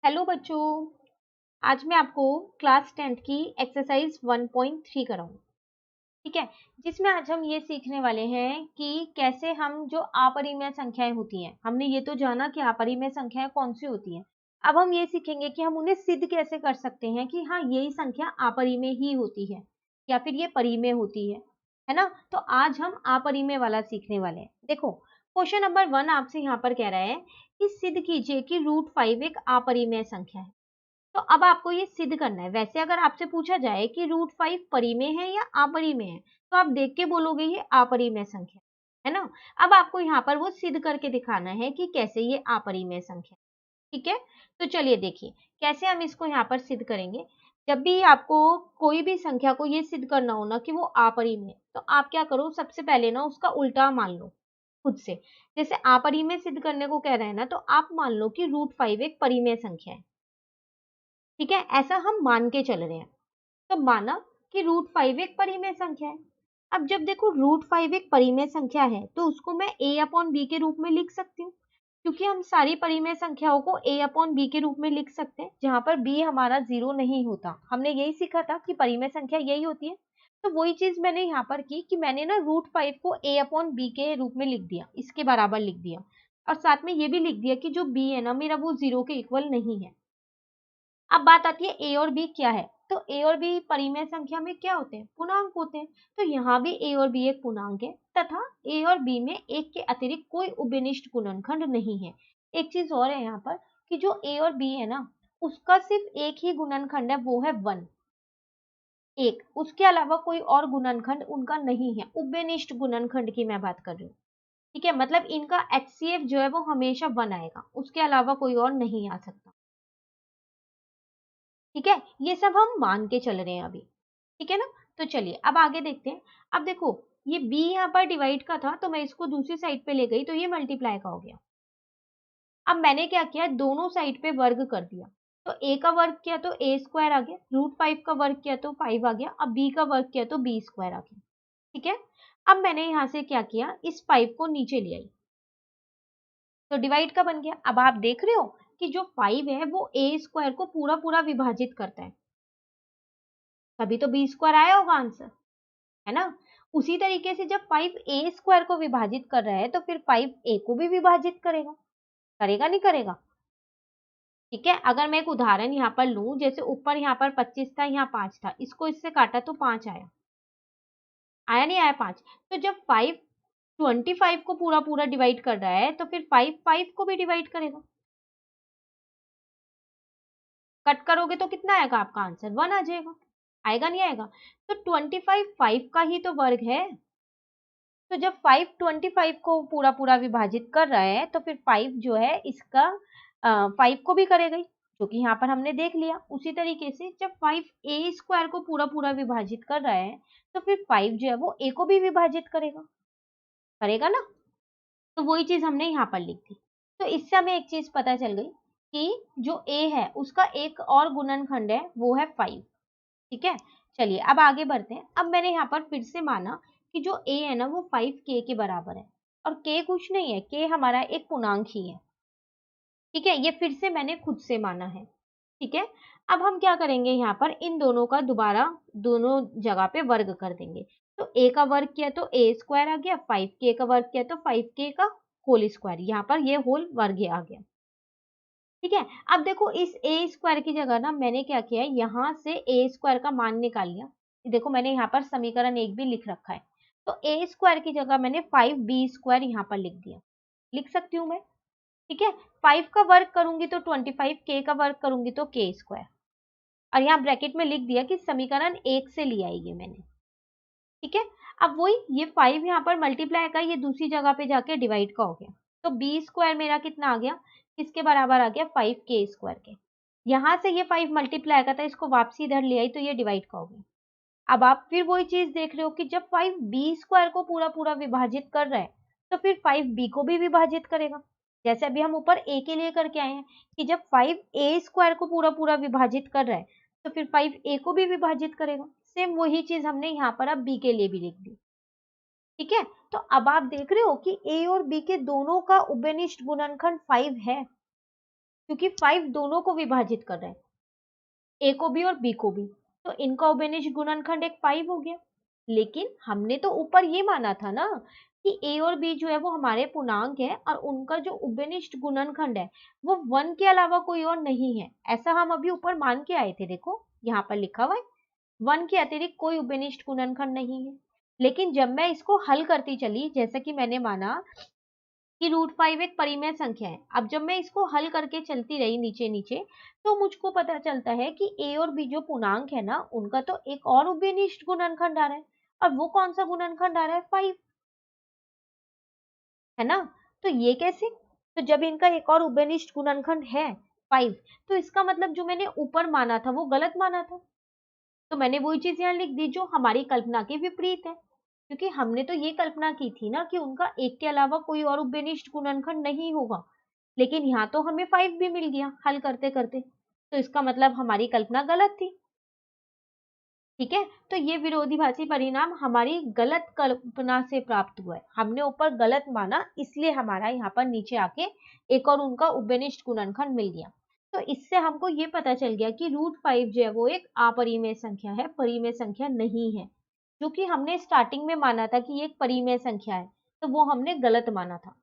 Hello बच्चों, आज मैं आपको क्लास 10th की एक्सरसाइज 1.3 कराऊंगी। ठीक है, जिसमें आज हम ये सीखने वाले हैं कि कैसे हम जो अपरिमेय संख्याएं होती हैं, हमने ये तो जाना कि अपरिमेय संख्याएं कौन सी होती हैं। अब हम ये सीखेंगे कि हम उन्हें सिद्ध कैसे कर सकते हैं कि हाँ यही संख्या अपरिमेय ही होती है या फिर ये परिमेय होती है ना। तो आज हम अपरिमेय वाला सीखने वाले हैं। देखो, क्वेश्चन नंबर 1 आपसे यहाँ पर कह रहा है कि सिद्ध कीजिए कि √5 एक अपरिमेय संख्या है। तो अब आपको ये सिद्ध करना है। वैसे अगर आपसे पूछा जाए कि √5 परिमेय है या अपरिमेय है, तो आप देख के बोलोगे ये अपरिमेय संख्या है ना। अब आपको यहाँ पर वो सिद्ध करके दिखाना है कि कैसे ये अपरिमेय संख्या। ठीक है, तो चलिए देखिए कैसे हम इसको यहाँ पर सिद्ध करेंगे। जब भी आपको कोई भी संख्या को ये सिद्ध करना हो ना कि वो अपरिमेय, तो आप क्या करो, सबसे पहले ना उसका उल्टा मान लो खुद से। जैसे अपरिमेय सिद्ध करने को कह रहे हैं ना, तो आप मान लो कि √5 एक परिमेय संख्या है। ठीक है, ऐसा हम मान के चल रहे हैं। तो माना कि √5 एक परिमेय संख्या है। अब जब देखो √5 एक परिमेय संख्या है, तो उसको मैं a/b के रूप में लिख सकती हूँ, क्योंकि हम सारी परिमेय संख्याओं को a/b के रूप में लिख सकते हैं, जहां पर b हमारा 0 नहीं होता। हमने यही सीखा था कि परिमेय संख्या यही होती है। तो वही चीज मैंने यहाँ पर की कि मैंने ना √5 को a/b के रूप में लिख दिया, इसके बराबर लिख दिया, और साथ में ये भी लिख दिया कि जो b है ना मेरा, वो 0 के इक्वल नहीं है। अब बात आती है ए और बी क्या है। तो ए और बी परिमेय संख्या में क्या होते हैं, पूर्णांक होते हैं। तो यहाँ भी ए और बी एक पूर्णांक है, तथा ए और बी में एक के अतिरिक्त कोई उभयनिष्ठ गुणनखंड नहीं है। एक चीज और है यहाँ पर कि जो ए और बी है ना, उसका सिर्फ एक ही गुणनखंड है, वो है 1, एक। उसके अलावा कोई और गुणनखंड उनका नहीं है। उभयनिष्ठ गुणनखंड की मैं बात कर रही हूँ। ठीक है, मतलब इनका HCF जो है वो हमेशा 1 आएगा, उसके अलावा कोई और नहीं आ सकता। ठीक है, ये सब हम मान के चल रहे हैं अभी। ठीक है ना। तो चलिए अब आगे देखते हैं। अब देखो, ये b यहाँ पर डिवाइड का था, तो मैं इसको दूसरी साइड पे ले गई, तो ये मल्टीप्लाई का हो गया। अब मैंने क्या किया, दोनों साइड पे वर्ग कर दिया। तो a का वर्ग किया तो a² आ गया, √5 का वर्ग किया तो 5 आ गया, अब b का वर्ग किया तो b² आ गया। ठीक है, अब मैंने यहाँ से क्या किया, इस 5 को नीचे ले आई, तो डिवाइड का बन गया। अब आप देख रहे हो कि जो 5 है वो a² को पूरा पूरा विभाजित करता है, तभी तो b² आया होगा आंसर, है ना। उसी तरीके से जब 5a² को विभाजित कर रहा है, तो फिर 5a को भी विभाजित करेगा, करेगा नहीं करेगा। ठीक है, अगर मैं एक उदाहरण यहाँ पर लूं, जैसे ऊपर यहाँ पर 25 था, यहाँ 5 था, इसको इससे काटा तो 5 आया, आया नहीं आया 5। तो जब 5 25 को पूरा पूरा डिवाइड कर रहा है, तो फिर 5 5 को भी डिवाइड करेगा। कट करोगे तो कितना आएगा आपका आंसर, 1 आ जाएगा, आएगा नहीं आएगा। तो 25 5 का ही तो वर्ग है। तो जब 5 25 को पूरा पूरा विभाजित कर रहा है, तो फिर 5 जो है इसका 5 को भी करेगा ही, जो कि यहाँ पर हमने देख लिया। उसी तरीके से जब 5a² को पूरा पूरा विभाजित कर रहा है, तो फिर 5 जो है वो a को भी विभाजित करेगा, करेगा ना। तो वही चीज हमने यहाँ पर लिख दी। तो इससे हमें एक चीज पता चल गई कि जो a है उसका एक और गुणनखंड है, वो है 5। ठीक है, चलिए अब आगे बढ़ते हैं। अब मैंने यहाँ पर फिर से माना कि जो a है ना वो 5k के बराबर है, और k कुछ नहीं है, k हमारा एक पूर्णांक ही है। ठीक है, ये फिर से मैंने खुद से माना है। ठीक है, अब हम क्या करेंगे, यहाँ पर इन दोनों का दोबारा दोनों जगह पे वर्ग कर देंगे। तो a का वर्ग किया तो a² आ गया, 5k का वर्ग किया तो 5k का होल स्क्वायर, यहाँ पर ये होल वर्ग आ गया। ठीक है, अब देखो इस a² की जगह ना मैंने क्या किया है, यहाँ से a² का मान निकाल लिया। देखो मैंने यहाँ पर समीकरण 1 भी लिख रखा है। तो a² की जगह मैंने 5b² यहाँ पर लिख दिया, लिख सकती हूँ मैं। ठीक है, 5 का वर्ग करूंगी तो 25, k का वर्ग करूंगी तो k², और यहाँ ब्रैकेट में लिख दिया कि समीकरण 1 से लिया है ये मैंने। ठीक है, अब वही ये 5 यहाँ पर मल्टीप्लाई का, ये दूसरी जगह पे जाके डिवाइड का हो गया। तो b² मेरा कितना आ गया, किसके बराबर आ गया, 5k² के। यहाँ से ये 5 मल्टीप्लाई का था, इसको वापसी इधर ले आई, तो ये डिवाइड का हो गया। अब आप फिर वही चीज देख रहे हो कि जब 5b² को पूरा पूरा विभाजित कर रहा है, तो फिर 5b को भी विभाजित करेगा। जैसे अभी हम ऊपर a के लिए करके आए हैं कि जब 5a² को पूरा पूरा विभाजित कर रहा है, तो फिर 5a को भी विभाजित करेगा। सेम वही चीज हमने यहाँ पर अब b के लिए भी लिख दी। ठीक है, तो अब आप देख रहे हो कि a और b के दोनों का उभयनिष्ठ गुणनखंड 5 है। क्योंकि 5 दोनों को विभाजित कर रहे हैं, ए को भी और बी को भी, तो इनका उभयनिष्ठ गुणनखंड एक 5 हो गया। लेकिन हमने तो ऊपर ये माना था ना कि ए और बी जो है वो हमारे पूर्णांक है और उनका जो उभयनिष्ठ गुणनखंड है वो 1 के अलावा कोई और नहीं है। ऐसा हम अभी ऊपर मान के आए थे, देखो यहाँ पर लिखा हुआ है 1 के अतिरिक्त कोई उभयनिष्ठ गुणनखंड नहीं है। लेकिन जब मैं इसको हल करती चली, जैसा कि मैंने माना कि √5 एक परिमेय संख्या है, अब जब मैं इसको हल करके चलती रही नीचे नीचे, तो मुझको पता चलता है कि ए और बी जो पूर्णांक है ना, उनका तो एक और उभयनिष्ठ गुणनखंड आ रहा है। और वो कौन सा गुणनखंड आ रहा है? 5, है ना। तो ये कैसे? तो जब इनका एक और उभयनिष्ठ गुणनखंड है 5, तो इसका मतलब जो मैंने ऊपर माना था वो गलत माना था। तो मैंने वही चीज यहाँ लिख दी जो हमारी कल्पना के विपरीत है, क्योंकि हमने तो ये कल्पना की थी ना कि उनका एक के अलावा कोई और उभयनिष्ठ गुणनखंड नहीं होगा, लेकिन यहाँ तो हमें 5 भी मिल गया हल करते करते, तो इसका मतलब हमारी कल्पना गलत थी। ठीक है, तो ये विरोधाभासी परिणाम हमारी गलत कल्पना से प्राप्त हुआ है, हमने ऊपर गलत माना, इसलिए हमारा यहाँ पर नीचे आके एक और उनका उभयनिष्ठ गुणनखंड मिल गया। तो इससे हमको ये पता चल गया कि √5 जो है वो एक अपरिमेय संख्या है, परिमेय संख्या नहीं है। जो कि हमने स्टार्टिंग में माना था कि ये एक परिमेय संख्या है, तो वो हमने गलत माना था।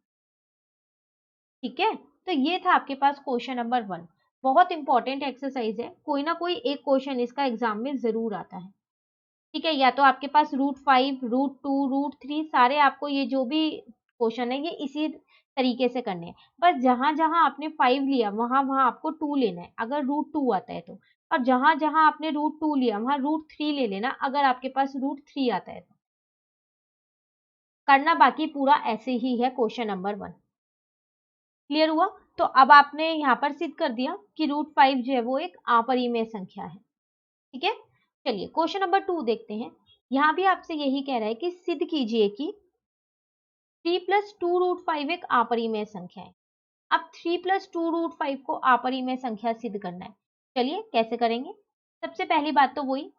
ठीक है, तो ये था आपके पास क्वेश्चन नंबर 1। बहुत इंपॉर्टेंट एक्सरसाइज है, कोई ना कोई एक क्वेश्चन इसका एग्जाम में जरूर आता है। ठीक है, या तो आपके पास √5, √2, √3 सारे आपको ये जो भी क्वेश्चन है ये इसी तरीके से करने हैं। बस जहां जहां आपने 5 लिया वहां वहां आपको 2 लेना है अगर √2 आता है तो, और जहां जहां आपने √2 लिया वहां √3 ले लेना अगर आपके पास √3 आता है तो। करना बाकी पूरा ऐसे ही है क्वेश्चन नंबर 1। क्लियर हुआ? तो अब आपने यहाँ पर सिद्ध कर दिया कि √5 जो है वो एक अपरिमेय संख्या है। ठीक है, चलिए क्वेश्चन नंबर 2 देखते हैं। यहाँ भी आपसे यही कह रहा है कि सिद्ध कीजिए कि 3 + 2√5 एक अपरिमेय संख्या है। अब 3 + 2√5 को अपरिमेय संख्या सिद्ध करना है। चलिए कैसे करेंगे? सबसे पहली बात तो वही,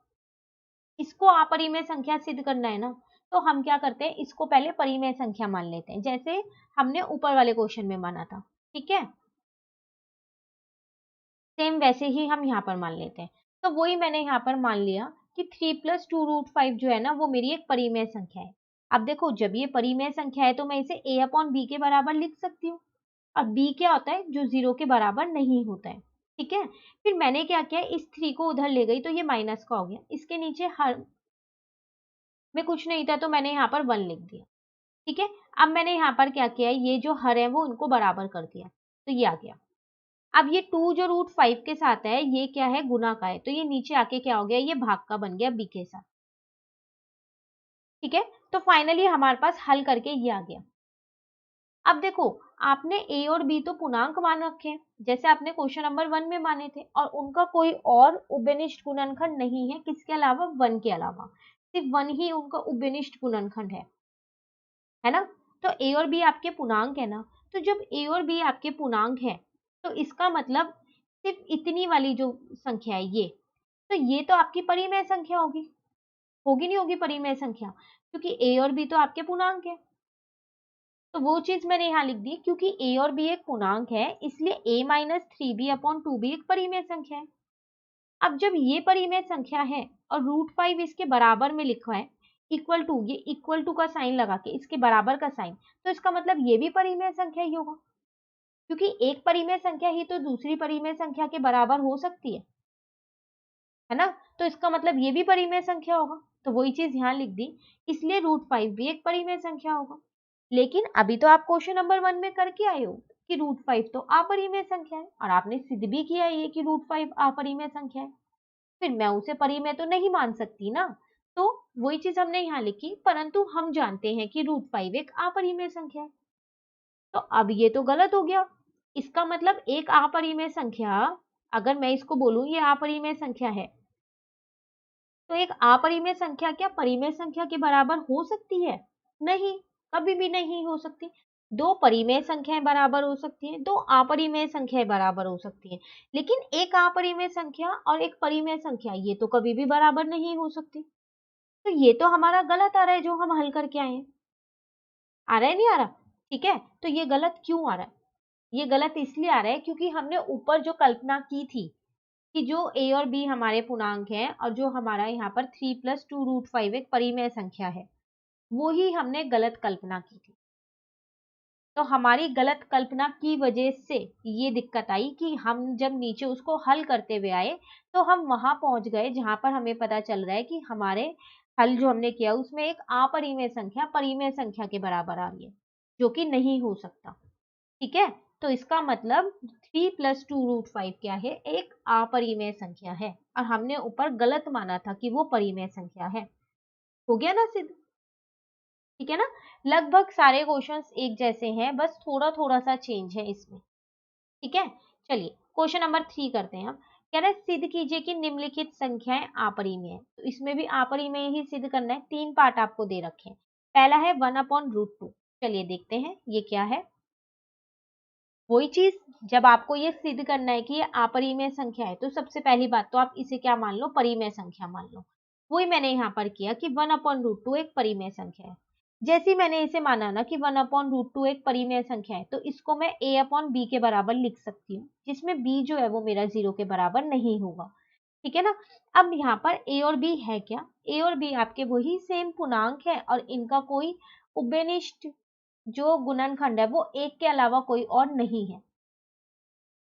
इसको अपरिमेय संख्या सिद्ध करना है ना, तो हम क्या करते हैं, इसको पहले परिमेय संख्या मान लेते हैं, जैसे हमने ऊपर वाले क्वेश्चन में माना था। ठीक है, सेम वैसे ही हम यहाँ पर मान लेते हैं। तो वही मैंने यहाँ पर मान लिया कि 3 + 2√5 जो है ना वो मेरी एक परिमेय संख्या है। अब देखो जब ये परिमेय संख्या है तो मैं इसे a/b के बराबर लिख सकती हूँ, और b क्या होता है? जो 0 के बराबर नहीं होता है। ठीक है, फिर मैंने क्या किया, इस 3 को उधर ले गई तो ये माइनस का हो गया, इसके नीचे हर में कुछ नहीं था तो मैंने यहाँ पर 1 लिख दिया। ठीक है, अब मैंने यहाँ पर क्या किया, ये जो हर है वो उनको बराबर कर दिया, तो ये आ गया। अब ये 2 जो √5 के साथ है ये क्या है? गुना का है, तो ये नीचे आके क्या हो गया? ये भाग का बन गया b के साथ। ठीक है, तो फाइनली हमारे पास हल करके ये आ गया। अब देखो आपने a और b तो पूर्णांक मान रखे हैं जैसे आपने क्वेश्चन नंबर 1 में माने थे, और उनका कोई और उभयनिष्ठ गुणनखंड नहीं है, किसके अलावा? 1 के अलावा, सिर्फ 1 ही उनका उभयनिष्ठ गुणनखंड है ना। तो a और b आपके पूर्णांक है ना, तो जब a और b आपके पूर्णांक है तो इसका मतलब सिर्फ इतनी वाली जो संख्या है ये, तो ये तो आपकी परिमेय संख्या होगी, होगी नहीं होगी परिमेय संख्या, क्योंकि a और b तो आपके पूर्णांक है। तो वो चीज मैंने यहाँ लिख दी, क्योंकि a और b एक पूर्णांक है इसलिए a - 3b/2b एक परिमेय संख्या है। अब जब ये परिमेय संख्या है और √5 इसके बराबर में लिखा है, इक्वल टू, ये इक्वल टू का साइन लगा के इसके बराबर का साइन, तो इसका मतलब ये भी परिमेय संख्या ही होगा, क्योंकि एक परिमेय संख्या ही तो दूसरी परिमेय संख्या के बराबर हो सकती है ना। तो इसका मतलब ये भी परिमेय संख्या होगा, तो वही चीज यहाँ लिख दी, इसलिए √5 भी एक परिमेय संख्या होगा। लेकिन अभी तो आप क्वेश्चन नंबर 1 में करके आए हो कि √5 तो अपरिमेय संख्या है, और आपने सिद्ध भी किया ये कि √5 अपरिमेय संख्या है, फिर मैं उसे परिमेय तो नहीं मान सकती ना। तो वही चीज हमने यहाँ लिखी, परंतु हम जानते हैं कि √5 एक अपरिमेय संख्या है, तो अब ये तो गलत हो गया। इसका मतलब एक अपरिमेय संख्या, अगर मैं इसको बोलूं ये अपरिमेय संख्या है, तो एक अपरिमेय संख्या क्या परिमेय संख्या के बराबर हो सकती है? नहीं, कभी भी नहीं हो सकती। दो परिमेय संख्याएं बराबर हो सकती हैं, दो अपरिमेय संख्याएं बराबर हो सकती हैं, लेकिन एक अपरिमेय संख्या और एक परिमेय संख्या ये तो कभी भी बराबर नहीं हो सकती। तो ये तो हमारा गलत आ रहा है जो हम हल करके आए हैं। आ रहा है नहीं आ रहा? ठीक है, तो ये गलत क्यों आ रहा है? ये गलत इसलिए आ रहा है क्योंकि हमने ऊपर जो कल्पना की थी कि जो a और b हमारे पूर्णांक हैं और जो हमारा यहाँ पर 3 + 2√5 एक परिमेय संख्या है, वो ही हमने गलत कल्पना की थी। तो हमारी गलत कल्पना की वजह से ये दिक्कत आई कि हम जब नीचे उसको हल करते हुए आए तो हम वहां पहुंच गए जहां पर हमें पता चल रहा है कि हमारे हल जो हमने किया उसमें एक अपरिमेय संख्या परिमेय संख्या के बराबर आ रही है, जो कि नहीं हो सकता। ठीक है, तो इसका मतलब 3 + 2√5 क्या है, एक अपरिमेय संख्या है और हमने ऊपर गलत माना था कि वो परिमेय संख्या है। हो गया ना सिद्ध? ठीक है ना, लगभग सारे क्वेश्चंस एक जैसे हैं, बस थोड़ा थोड़ा सा चेंज है इसमें। ठीक है, चलिए क्वेश्चन नंबर 3 करते हैं हम। कह रहे हैं सिद्ध कीजिए कि निम्नलिखित संख्याएं अपरिमेय है। तो इसमें भी अपरिमेय ही सिद्ध करना है। 3 पार्ट आपको दे रखे हैं। पहला है 1/√2। चलिए देखते हैं ये क्या है। वही चीज, जब आपको ये सिद्ध करना है कि ये अपरिमेय संख्या है तो सबसे पहली बात तो आप इसे क्या मान लो, परिमेय संख्या मान लो। वही मैंने यहाँ पर किया कि 1/√2 एक परिमेय संख्या है। जैसे ही मैंने इसे माना ना कि 1/√2 एक परिमेय संख्या है तो इसको मैं a/b के बराबर लिख सकती हूँ, जिसमें b जो है वो मेरा 0 के बराबर नहीं होगा। ठीक है ना। अब यहाँ पर a और b है क्या, a और b आपके वही सेम पूर्णांक है और इनका कोई उभयनिष्ठ जो गुणनखंड है वो एक के अलावा कोई और नहीं है।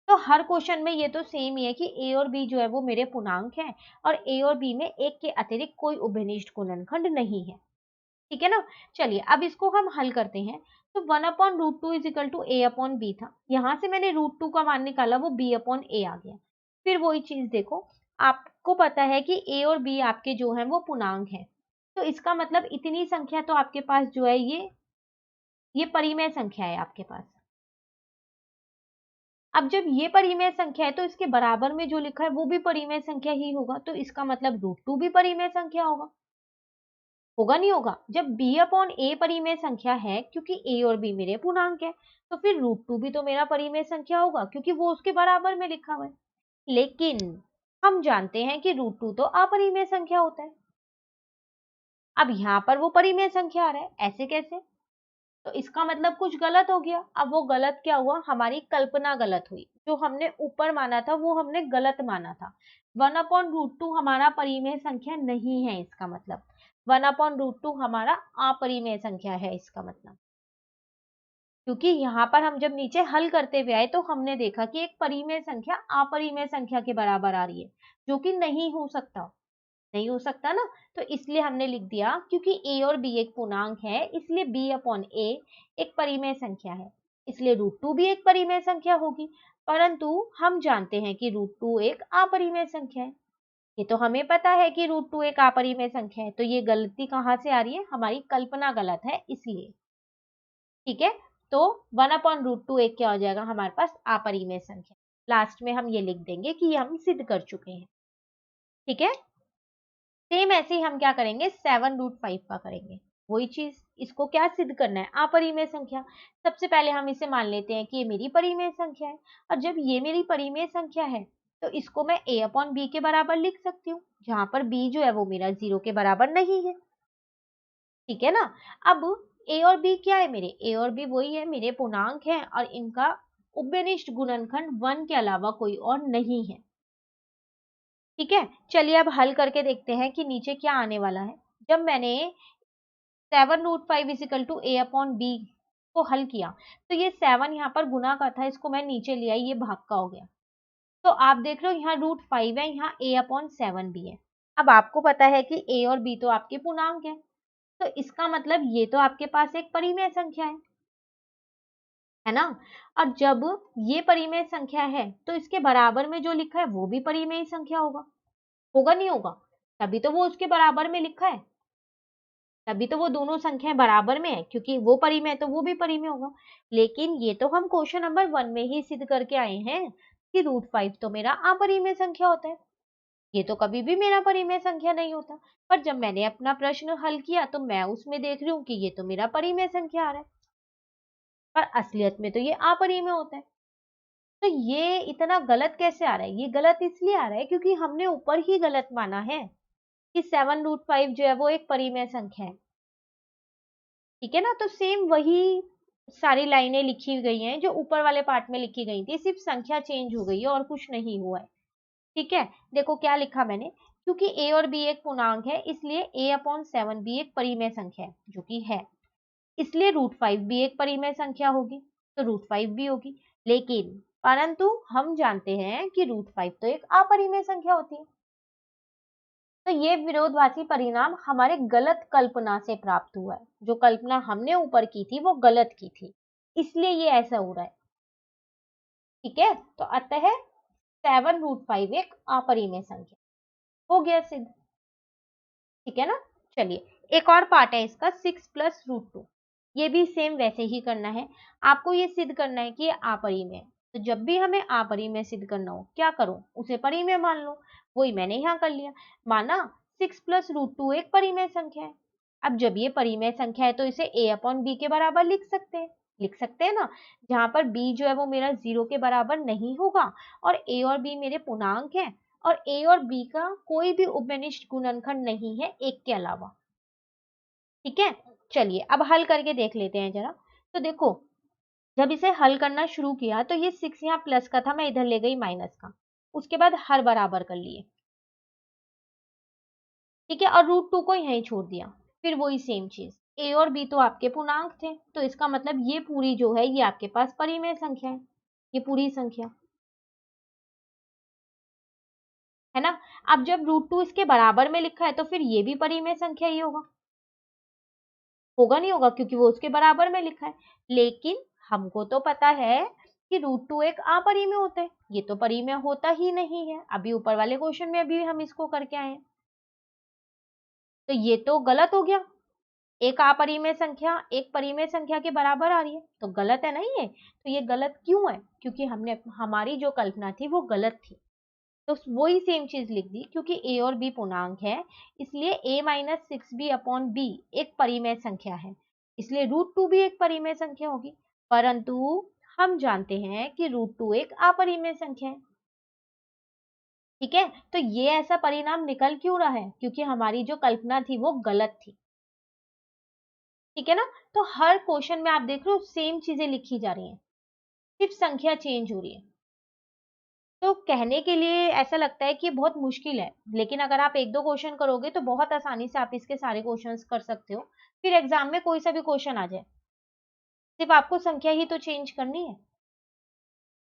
तो हर क्वेश्चन में ये तो सेम ही है कि a और b जो है वो मेरे पूर्णांक है और a और b में एक के अतिरिक्त कोई उभयनिष्ठ गुणनखंड नहीं है। ठीक है ना। चलिए अब इसको हम हल करते हैं। तो 1/√2 = a/b था, यहां से मैंने √2 का मान निकाला, वो b/a आ गया। फिर वही चीज देखो, आपको पता है कि a और b आपके जो है वो पूर्णांक है, तो इसका मतलब इतनी संख्या तो आपके पास जो है ये परिमेय संख्या है आपके पास। अब जब ये परिमेय संख्या है तो इसके बराबर में जो लिखा है वो भी परिमेय संख्या ही होगा, तो इसका मतलब √2 भी परिमेय संख्या होगा। होगा नहीं होगा? जब b/a परिमेय संख्या है क्योंकि a और b मेरे पूर्णांक है, तो फिर √2 भी तो मेरा परिमेय संख्या होगा क्योंकि वो उसके बराबर में लिखा हुआ है। लेकिन हम जानते हैं कि √2 तो अपरिमेय संख्या होता है। अब यहाँ पर वो परिमेय संख्या आ रहा है, ऐसे कैसे? तो इसका मतलब कुछ गलत हो गया। अब वो गलत क्या हुआ, हमारी कल्पना गलत हुई। जो हमने ऊपर माना था वो हमने गलत माना था। 1/√2 हमारा परिमेय संख्या नहीं है, इसका मतलब 1/√2 हमारा अपरिमेय संख्या है, इसका मतलब। क्योंकि यहाँ पर हम जब नीचे हल करते हुए आए तो हमने देखा कि एक परिमेय संख्या अपरिमेय संख्या के बराबर आ रही है, जो कि नहीं हो सकता। नहीं हो सकता ना, तो इसलिए हमने लिख दिया क्योंकि a और b एक पूर्णांक है, इसलिए b/a एक परिमेय संख्या है, इसलिए √2 भी एक परिमेय संख्या होगी। परंतु हम जानते हैं कि √2 एक अपरिमेय संख्या है। ये तो हमें पता है कि √2 एक अपरिमेय संख्या है, तो ये गलती कहाँ से आ रही है, हमारी कल्पना गलत है इसलिए। ठीक है, तो 1/√2 एक क्या हो जाएगा हमारे पास, अपरिमेय संख्या। लास्ट में हम ये लिख देंगे कि ये हम सिद्ध कर चुके हैं। ठीक है, सेम ऐसे ही हम क्या करेंगे, 7√5 का करेंगे। वही चीज, इसको क्या सिद्ध करना है, अपरिमेय संख्या। सबसे पहले हम इसे मान लेते हैं कि ये मेरी परिमेय संख्या है, और जब ये मेरी परिमेय संख्या है तो इसको मैं a/b के बराबर लिख सकती हूँ, जहां पर b जो है वो मेरा 0 के बराबर नहीं है। ठीक है ना। अब a और b क्या है, मेरे a और b वही है, मेरे पूर्णांक है और इनका उभयनिष्ठ गुणनखंड 1 के अलावा कोई और नहीं है। ठीक है, चलिए अब हल करके देखते हैं कि नीचे क्या आने वाला है। जब मैंने 7√5 = a/b को हल किया तो ये 7 यहाँ पर गुना का था, इसको मैं नीचे ले आई, ये भाग का हो गया। तो आप देख रहे हो यहाँ √5 है, यहाँ a/7 भी है। अब आपको पता है कि a और b तो आपके पूर्णांक है, तो इसका मतलब ये तो आपके पास एक परिमेय संख्या है ना। और जब ये परिमेय संख्या है तो इसके बराबर में जो लिखा है वो भी परिमेय संख्या होगा। होगा नहीं होगा? तभी तो वो उसके बराबर में लिखा है, तभी तो वो दोनों संख्याएं बराबर में है, क्योंकि वो परिमेय है तो वो भी परिमेय होगा। लेकिन ये तो हम क्वेश्चन नंबर 1 में ही सिद्ध करके आए हैं कि √5 तो मेरा अपरिमेय संख्या होता है, ये तो कभी भी मेरा परिमेय संख्या नहीं होता। पर जब मैंने अपना प्रश्न हल किया तो मैं उसमें देख रही हूँ कि ये तो मेरा परिमेय संख्या आ रहा है, पर असलियत में तो ये अपरिमेय होता है। तो ये इतना गलत कैसे आ रहा है, ये गलत इसलिए आ रहा है क्योंकि हमने ऊपर ही गलत माना है कि 7√5 जो है वो एक परिमेय संख्या है। ठीक है ना, तो सेम वही सारी लाइनें लिखी गई हैं जो ऊपर वाले पार्ट में लिखी गई थी, सिर्फ संख्या चेंज हो गई है और कुछ नहीं हुआ है। ठीक है, देखो क्या लिखा मैंने, क्योंकि a और b एक पूर्णांक है इसलिए a/7 भी एक परिमेय संख्या है, जो कि है, इसलिए √5 भी एक परिमेय संख्या होगी, तो √5 भी होगी। लेकिन परंतु हम जानते हैं कि √5 तो एक अपरिमेय संख्या होती है। तो ये विरोधाभासी परिणाम हमारे गलत कल्पना से प्राप्त हुआ है। जो कल्पना हमने ऊपर की थी वो गलत की थी, इसलिए ये ऐसा हो रहा है। ठीक है, तो अतः 7√5 एक अपरिमेय संख्या हो गया सिद्ध। ठीक है ना। चलिए, एक और पार्ट है इसका, 6 + √2। ये भी सेम वैसे ही करना है। आपको ये सिद्ध करना है कि ये अपरिमेय है। तो जब भी हमें अपरिमेय सिद्ध करना हो, क्या करो, उसे परिमेय मान लो। वही मैंने यहाँ कर लिया, माना 6 + √2 एक परिमेय संख्या है। अब जब ये परिमेय संख्या है तो इसे a/b के बराबर लिख सकते हैं ना, जहां पर b जो है वो मेरा 0 के बराबर नहीं होगा और a और b मेरे पूर्णांक है और a और b का कोई भी उपनिष्ठ गुणनखंड नहीं है एक के अलावा। ठीक है, चलिए अब हल करके देख लेते हैं जरा। तो देखो, जब इसे हल करना शुरू किया तो ये 6 यहाँ प्लस का था, मैं इधर ले गई माइनस का, उसके बाद हर बराबर कर लिए। ठीक है, और √2 को यहीं छोड़ दिया। फिर वही सेम चीज, a और b तो आपके पूर्णांक थे, तो इसका मतलब ये पूरी जो है ये आपके पास परिमेय संख्या है, ये पूरी संख्या है ना। अब जब √2 इसके बराबर में लिखा है तो फिर ये भी परिमेय संख्या ही होगा, होगा नहीं होगा, क्योंकि वो उसके बराबर में लिखा है। लेकिन हमको तो पता है कि √2 एक अपरिमेय होता है, ये तो परिमेय होता ही नहीं है। अभी ऊपर वाले क्वेश्चन में अभी हम इसको करके आए हैं, तो ये तो गलत हो गया। एक अपरिमेय संख्या एक परिमेय संख्या के बराबर आ रही है, तो गलत है ना ये। तो ये गलत क्यों है, क्योंकि हमने हमारी जो कल्पना थी वो गलत थी। तो वही सेम चीज लिख दी, क्योंकि a और b पूर्णांक है इसलिए a-6b/b एक परिमेय संख्या है, इसलिए √2 भी एक परिमेय संख्या होगी। परंतु हम जानते हैं कि √2 एक अपरिमेय संख्या है। ठीक है, तो ये ऐसा परिणाम निकल क्यों रहा है, क्योंकि हमारी जो कल्पना थी वो गलत थी। ठीक है ना। तो हर क्वेश्चन में आप देख रहे हो सेम चीजें लिखी जा रही हैं, सिर्फ संख्या चेंज हो रही है। तो कहने के लिए ऐसा लगता है कि बहुत मुश्किल है, लेकिन अगर आप एक दो क्वेश्चन करोगे तो बहुत आसानी से आप इसके सारे क्वेश्चंस कर सकते हो। फिर एग्जाम में कोई सा भी क्वेश्चन आ जाए, सिर्फ आपको संख्या ही तो चेंज करनी है।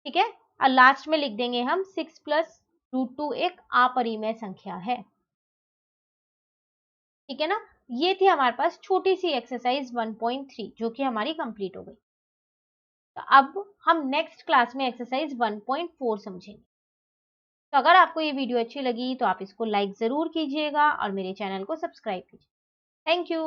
ठीक है, और लास्ट में लिख देंगे हम 6 + √2 एक अपरिमेय संख्या है। ठीक है ना। ये थी हमारे पास छोटी सी एक्सरसाइज 1.3 जो कि हमारी कंप्लीट हो गई। तो अब हम नेक्स्ट क्लास में एक्सरसाइज 1.4 समझेंगे। तो अगर आपको ये वीडियो अच्छी लगी तो आप इसको लाइक ज़रूर कीजिएगा और मेरे चैनल को सब्सक्राइब कीजिए। Thank you.